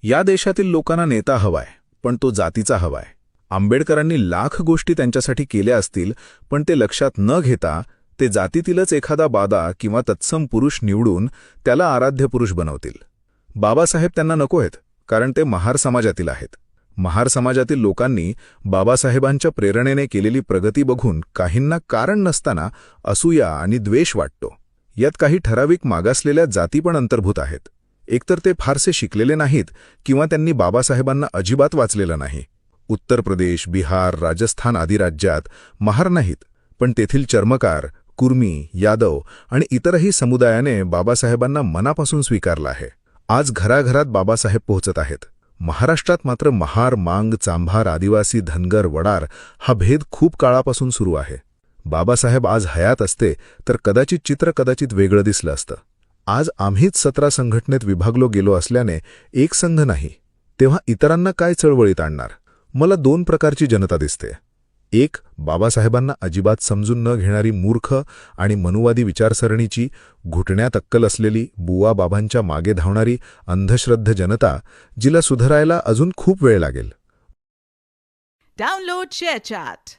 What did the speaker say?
या देशातील लोकांना नेता हवाय, पण तो जातीचा हवाय. आंबेडकरांनी लाख गोष्टी त्यांच्यासाठी केल्या असतील, पण ते लक्षात न घेता ते जातीतीलच एखादा बादा किंवा तत्सम पुरुष निवडून त्याला आराध्य पुरुष बनवतील. बाबासाहेब त्यांना नको आहेत, कारण ते महार समाजातील आहेत. महार समाजातील लोकांनी बाबासाहेबांच्या प्रेरणेने केलेली प्रगती बघून काहींना कारण नसताना असूया आणि द्वेष वाटतो. यात काही ठराविक मागासलेल्या जाती पण अंतर्भूत आहेत. एकतर ते फारसे शिकलेले नाहीत किंवा त्यांनी बाबासाहेबांना अजिबात वाचलेलं नाही. उत्तर प्रदेश, बिहार, राजस्थान आदी राज्यात महार नाहीत, पण तेथील चर्मकार, कुर्मी, यादव आणि इतरही समुदायाने बाबासाहेबांना मनापासून स्वीकारलं आहे. आज घराघरात बाबासाहेब पोहोचत आहेत. महाराष्ट्रात मात्र महार, मांग, चांभार, आदिवासी, धनगर, वडार हा भेद खूप काळापासून सुरू आहे. बाबासाहेब आज हयात असते तर कदाचित चित्र वेगळं दिसलं असतं. आज आम्हीच 17 संघटनेत विभागलो गेलो असल्याने एक संघ नाही, तेव्हा इतरांना काय चळवळीत आणणार? मला 2 प्रकारची जनता दिसते. एक, बाबासाहेबांना अजिबात समजून न घेणारी मूर्ख आणि मनुवादी विचारसरणीची, घुटण्यात अक्कल असलेली, बुवा बाबांच्या मागे धावणारी अंधश्रद्ध जनता, जिला सुधारायला अजून खूप वेळ लागेल. Download ShareChat.